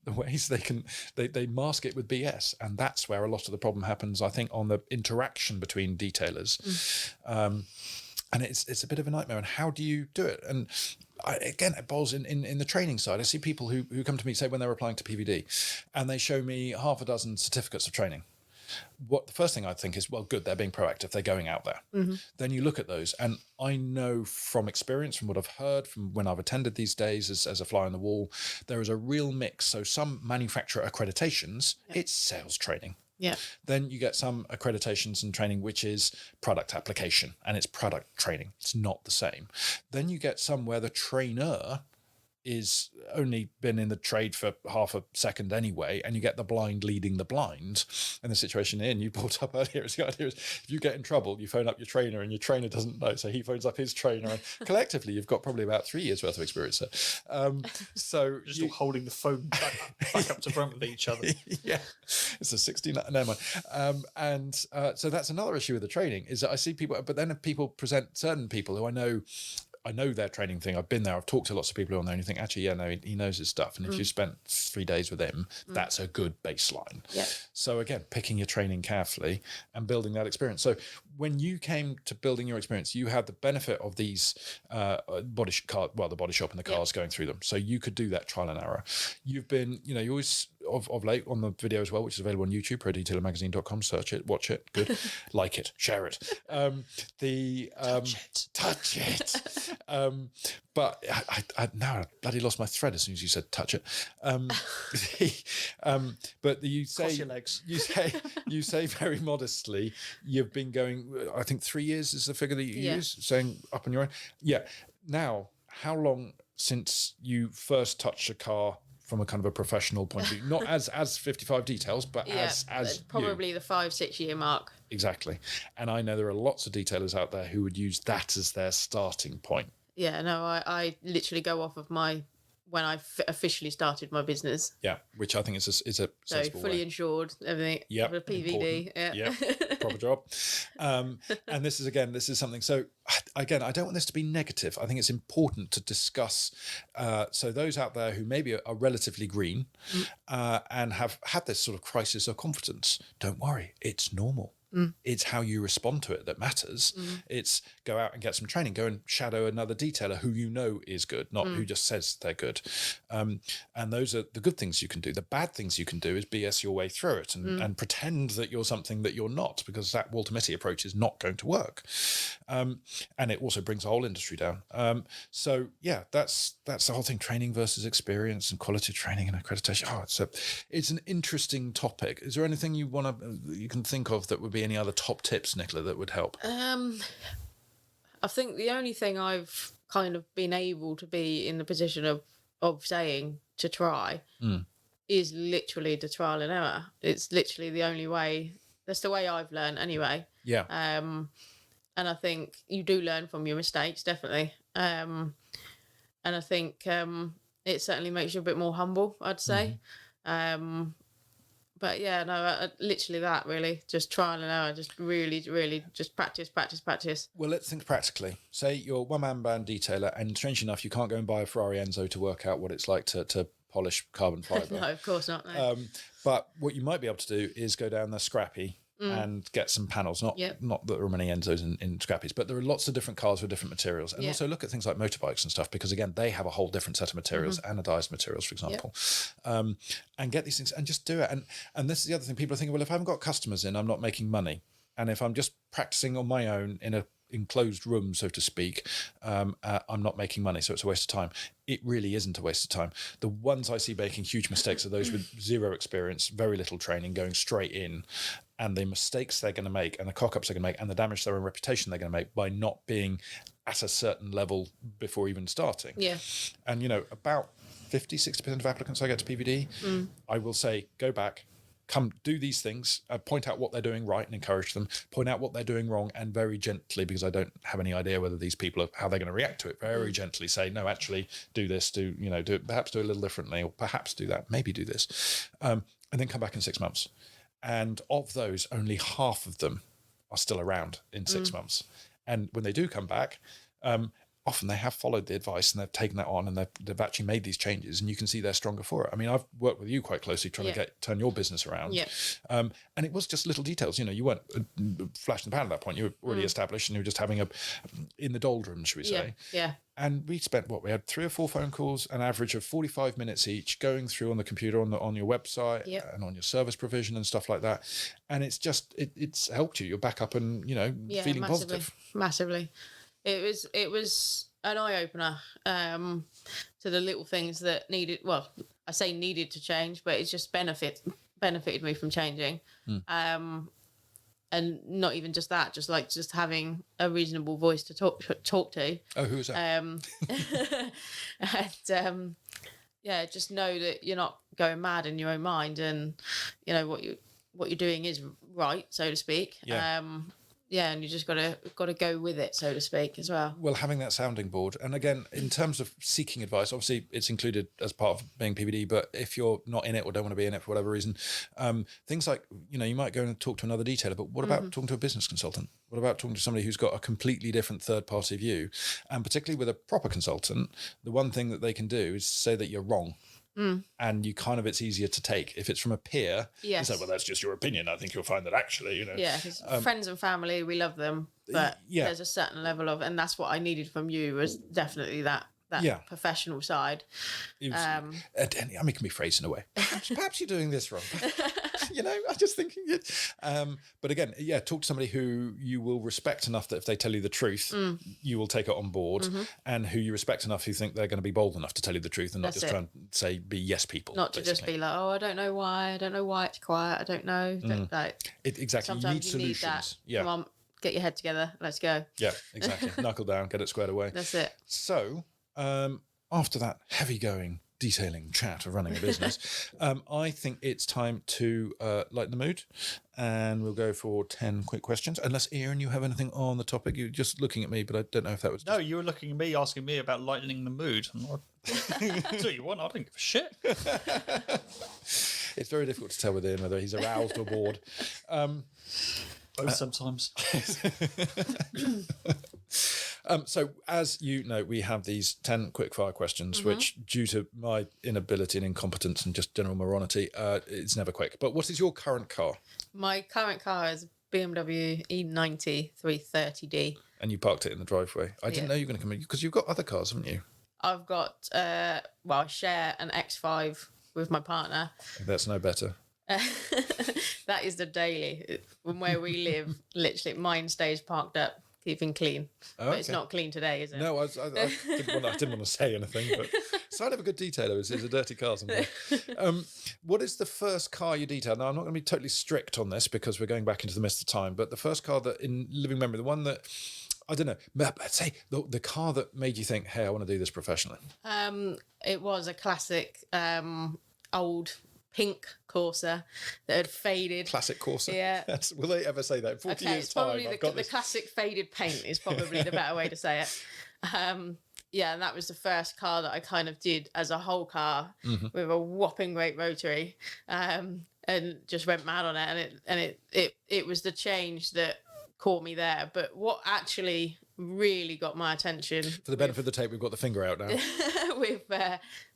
the ways they mask it with BS. And that's where a lot of the problem happens, I think, on the interaction between detailers. And it's a bit of a nightmare. And how do you do it? And it boils in the training side. I see people who come to me, say, when they're applying to PVD, and they show me half a dozen certificates of training. What the first thing I think is, well, good, they're being proactive, they're going out there. Then you look at those, and I know from experience, from what I've heard, from when I've attended these days as a fly on the wall, there is a real mix. So some manufacturer accreditations, it's sales training. Yeah. Then you get some accreditations and training, which is product application, and it's product training. It's not the same. Then you get some where the trainer is only been in the trade for half a second anyway, and you get the blind leading the blind. And the situation you brought up earlier is the idea is, if you get in trouble, you phone up your trainer, and your trainer doesn't know, so he phones up his trainer, and collectively you've got probably about 3 years worth of experience there. So just all holding the phone back up to front with each other. Yeah, it's a 16. Never mind. So that's another issue with the training, is that I see people, but then if people present certain people who I know their training thing. I've been there. I've talked to lots of people on there, and you think, actually, yeah, no, he knows his stuff. And if you spent 3 days with him, that's a good baseline. Yeah. So again, picking your training carefully and building that experience. So when you came to building your experience, you had the benefit of these the body shop and the cars going through them. So you could do that trial and error. You've been, you always of late on the video as well, which is available on YouTube, prodetailermagazine.com. Search it, watch it, good, like it, share it. Touch it. But I now I bloody lost my thread as soon as you said touch it. But you say Cross your legs. You say very modestly you've been going. I think 3 years is the figure that you use, saying up on your own. Yeah. Now, how long since you first touched a car from a kind of a professional point of view, not as 55 details, but as probably the 5-6 year mark. Exactly. And I know there are lots of detailers out there who would use that as their starting point. Yeah, no, I literally go off of when I officially started my business. Yeah, which I think is a so sensible fully way. insured, everything. Yeah, with a PVD. Yeah, proper job. And this is something. So again, I don't want this to be negative. I think it's important to discuss. So those out there who maybe are relatively green and have had this sort of crisis of confidence, don't worry, it's normal. It's how you respond to it that matters. It's go out and get some training, go and shadow another detailer who you know is good, not who just says they're good. And those are the good things you can do. The bad things you can do is BS your way through it and pretend that you're something that you're not, because that Walter Mitty approach is not going to work. And it also brings the whole industry down. So yeah, that's the whole thing, training versus experience and quality of training and accreditation. It's an interesting topic. Is there anything you can think of that would be any other top tips, Nicola, that would help? I think the only thing I've kind of been able to be in the position of saying to try is literally the trial and error. It's literally the only way. That's the way I've learned anyway. Yeah. And I think you do learn from your mistakes, definitely. And I think it certainly makes you a bit more humble, I'd say. But yeah, no, literally that, really. Just trial and error, just really just practice. Well, let's think practically. Say you're a one-man band detailer, and strangely enough, you can't go and buy a Ferrari Enzo to work out what it's like to polish carbon fibre. No, of course not. No. But what you might be able to do is go down the Scrappy and get some panels. Not that there are many Enzos in Scrappies, but there are lots of different cars with different materials. And also look at things like motorbikes and stuff, because again, they have a whole different set of materials, anodized materials, for example. And get these things and just do it. And this is the other thing. People are thinking, well, if I haven't got customers in, I'm not making money. And if I'm just practicing on my own in a enclosed room, so to speak, I'm not making money, so it's a waste of time. It really isn't a waste of time. The ones I see making huge mistakes are those with zero experience, very little training, going straight in, and the mistakes they're going to make and the cock-ups they're going to make and the damage to their own reputation they're going to make by not being at a certain level before even starting. Yeah. And, about 50-60% of applicants I get to PVD, I will say, go back, come do these things, point out what they're doing right and encourage them, point out what they're doing wrong, and very gently, because I don't have any idea whether these people are, how they're going to react to it, very gently say, no, actually do this, do it, perhaps do it a little differently, or perhaps do that, maybe do this, and then come back in 6 months. And of those, only half of them are still around in 6 months. And when they do come back, often they have followed the advice and they've taken that on and they've actually made these changes, and you can see they're stronger for it. I mean, I've worked with you quite closely trying to turn your business around. And it was just little details. You weren't flash in the pan at that point. You were already established and you were just having in the doldrums, should we say. And we spent, we had 3 or 4 phone calls, an average of 45 minutes each, going through on the computer, on your website and on your service provision and stuff like that. And it's just, it's helped you. You're back up and, feeling positive. Massively. It was an eye-opener to the little things that needed, well, I say needed to change, but it's just benefited me from changing. And not even just that, just having a reasonable voice to talk to. Oh, who was that? And just know that you're not going mad in your own mind, and what you're doing is right, so to speak. And you just gotta go with it, so to speak, as well. Well, having that sounding board, and again, in terms of seeking advice, obviously it's included as part of being PVD. But if you're not in it or don't want to be in it for whatever reason, things like you might go and talk to another detailer. But what about talking to a business consultant? What about talking to somebody who's got a completely different third-party view? And particularly with a proper consultant, the one thing that they can do is say that you're wrong. And it's easier to take. If it's from a peer, it's like, well, that's just your opinion. I think you'll find that actually, Yeah, because friends and family, we love them. But there's a certain level of, and that's what I needed from you, was definitely that professional side. It was, I mean, it can be phrased in a way. Perhaps you're doing this wrong. I'm just thinking it. But again, talk to somebody who you will respect enough that if they tell you the truth, you will take it on board, and who you respect enough who think they're going to be bold enough to tell you the truth and not just try and say be yes people. Not to just be like, oh, I don't know why it's quiet. I don't know. Exactly. Sometimes you need solutions. Come on, get your head together. Let's go. Yeah, exactly. Knuckle down, get it squared away. That's it. So, after that heavy-going, detailing chat of running a business, I think it's time to lighten the mood, and we'll go for 10 quick questions. Unless, Ian, you have anything on the topic. You're just looking at me, but I don't know if that was... No, you were looking at me, asking me about lightening the mood. That's what you want. I don't give a shit. It's very difficult to tell with Ian whether he's aroused or bored. Both sometimes. So, as you know, we have these 10 quickfire questions, which, due to my inability and incompetence and just general morality, it's never quick. But what is your current car? My current car is a BMW E90 330D. And you parked it in the driveway. I didn't know you were going to come in, because you've got other cars, haven't you? I've got, I share an X5 with my partner. That's no better. That is the daily. From where we live, literally, mine stays parked up, keeping clean. Oh, but it's not clean today, is it? No, I didn't want to say anything, but sign of a good detailer is a dirty car sometimes. What is the first car you detailed? Now, I'm not going to be totally strict on this because we're going back into the mist of time, but the first car that, in living memory, the one that, I don't know, I'd say the car that made you think, hey, I want to do this professionally. It was a classic old pink Corsa that had faded. Classic Corsa. Yeah. Will they ever say that? In 40 years' time, It's probably the classic faded paint is probably the better way to say it. And that was the first car that I kind of did as a whole car with a whopping great rotary, and just went mad on it. And it was the change that caught me there. But what actually really got my attention, for the benefit of the tape, we've got the finger out now, with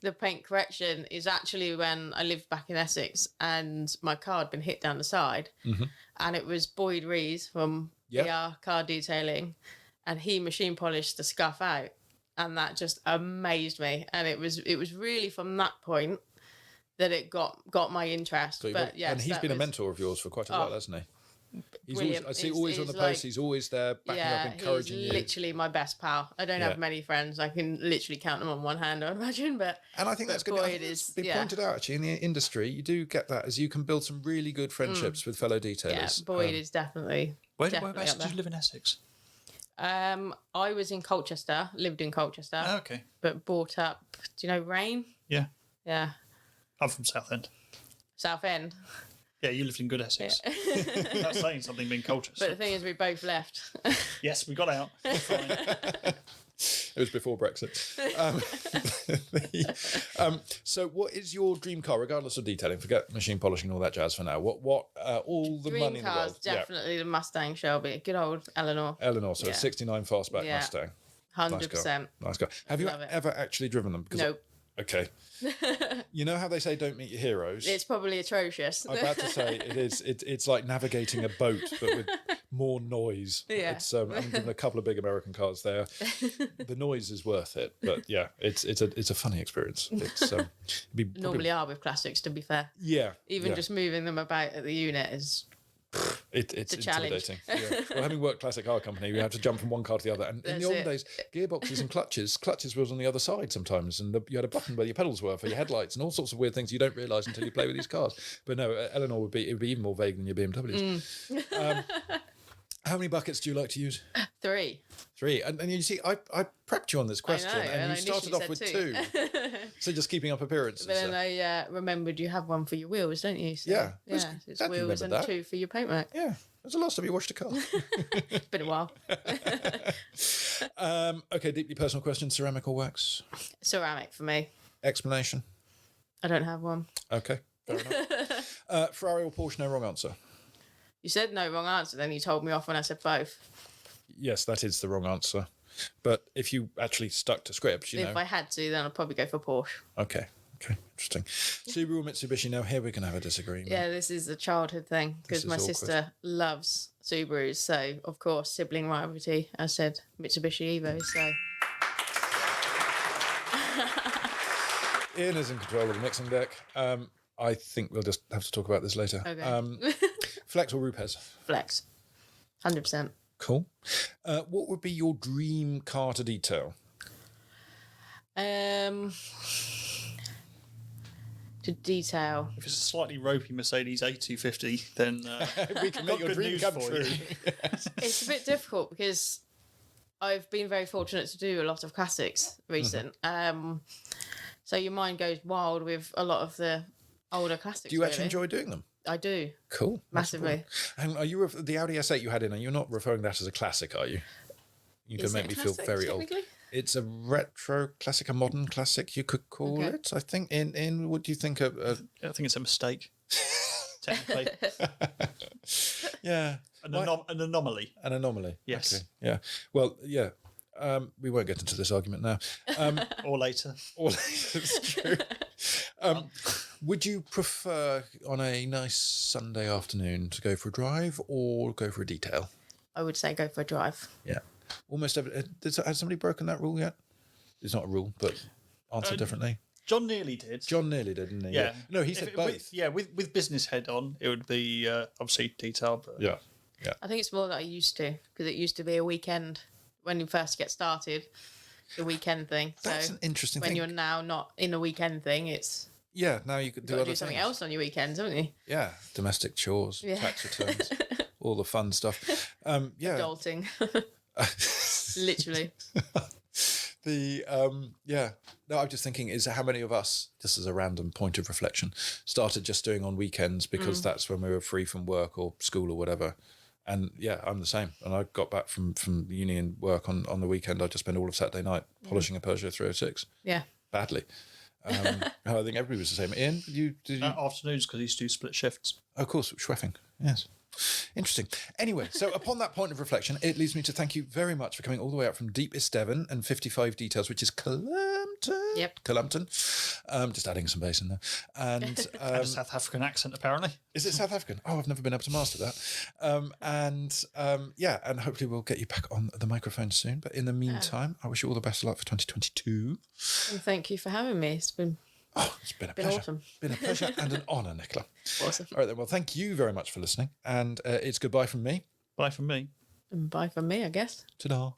the paint correction, is actually when I lived back in Essex and my car had been hit down the side, and it was Boyd Rees from BR Car Detailing, and he machine polished the scuff out, and that just amazed me. And it was really from that point that it got my interest. And he's been a mentor of yours for quite a while, hasn't he? He's always, I see always on the post, he's always there backing up, encouraging you. He's literally my best pal. I don't have many friends. I can literally count them on one hand, I'd imagine. And I think that's good. It's been pointed out, actually, in the industry, you do get that, as you can build some really good friendships with fellow detailers. Yeah, Boyd is definitely. Whereabouts did you live in Essex? I was in Colchester, lived in Colchester. Oh, okay. But brought up, do you know Rain? Yeah. Yeah. I'm from Southend. Southend. Yeah, you lived in good Essex. Yeah. That's saying something, being Colchester. But the thing is, we both left. Yes, we got out. Fine. It was before Brexit. So what is your dream car, regardless of detailing? Forget machine polishing and all that jazz for now. What all the dream money in the world? Definitely the Mustang Shelby. A good old Eleanor. So a 69 fastback Mustang. 100%. Nice car. Have you ever actually driven them? Nope. Okay. You know how they say don't meet your heroes? It's probably atrocious. I'm about to say it is. It's like navigating a boat, but with more noise. Yeah. It's, I'm given a couple of big American cars there. The noise is worth it, but yeah, it's a funny experience. It's normally are with classics, to be fair. Yeah. Even just moving them about at the unit is. It's intimidating. Yeah. Well, having worked classic car company, we have to jump from one car to the other. And in the old days, gearboxes and clutches was on the other side sometimes, and you had a button where your pedals were for your headlights and all sorts of weird things you don't realise until you play with these cars. But no, Eleanor would be even more vague than your BMWs. How many buckets do you like to use? 3. And you see, I prepped you on this question, and you started off with 2. So just keeping up appearances. But then I remembered you have one for your wheels, don't you? So, yeah. It's wheels and 2 for your paintwork. Yeah. When's the last time you washed a car? It's been a while. Okay, deeply personal question. Ceramic or wax? Ceramic for me. Explanation? I don't have one. Okay, fair enough. Ferrari or Porsche? No wrong answer. You said no wrong answer, then you told me off when I said both. Yes, that is the wrong answer. But if you actually stuck to script, if I had to, then I'd probably go for Porsche. Okay, interesting. Subaru or Mitsubishi? Now here we can have a disagreement. Yeah, this is a childhood thing because my sister loves Subarus, so of course sibling rivalry. I said Mitsubishi Evo, so. Ian is in control of the mixing deck. I think we'll just have to talk about this later. Okay. Flex or Rupes? Flex. 100%. Cool. What would be your dream car to detail? To detail. If it's a slightly ropey Mercedes A250, then We can make your good dream news come for true. you. It's a bit difficult because I've been very fortunate to do a lot of classics recent. So your mind goes wild with a lot of the older classics. Do you actually really. enjoy doing them? I do. Cool. That's Massively. important. And are you the Audi S8 you had in? Are you not referring that as a classic? Are you? You can Is make it me a feel classic, very old. technically? It's a retro classic, a modern classic, you could call Okay. it. I think. In what do you think of? I think it's a mistake. Technically, Yeah, an anomaly. an anomaly. Yes. Okay. Yeah. Well, yeah. We won't get into this argument now. Or later. It's true. Would you prefer on a nice Sunday afternoon to go for a drive or go for a detail? I would say go for a drive. Yeah. Almost every. Has somebody broken that rule yet? It's not a rule, but answer differently. John nearly did. John nearly did, didn't he? Yeah. No, he said both. With business head on, it would be obviously detail. But Yeah. I think it's more that I used to, because it used to be a weekend when you first get started, the weekend thing. That's so an interesting when thing. you're now not in a weekend thing, it's Yeah, now you could do got to other do something things. else on your weekends, haven't you? Yeah, domestic chores, Yeah. tax returns, all the fun stuff. Yeah, Adulting. Literally. yeah. No, I'm just thinking is how many of us, just as a random point of reflection, started just doing on weekends because that's when we were free from work or school or whatever. And yeah, I'm the same. And I got back from uni and work on the weekend. I just spent all of Saturday night polishing a Peugeot 306 Yeah. badly. I think everybody was the same. Ian, did you? Afternoons because he used to do split shifts. Of course, Schweffing. Yes. Interesting. Anyway, so upon that point of reflection, it leads me to thank you very much for coming all the way up from deepest Devon and 55 details, which is Columpton. Yep. Columpton. Just adding some bass in there. And And a South African accent, apparently. is it South African? Oh, I've never been able to master that. And hopefully we'll get you back on the microphone soon. But in the meantime, I wish you all the best of luck for 2022. And thank you for having me. It's been It's been a pleasure. awesome. Been a pleasure and an honour, Nicola. awesome. All right then. Well, thank you very much for listening. And it's goodbye from me. Bye from me. And bye from me, I guess. Ta-da.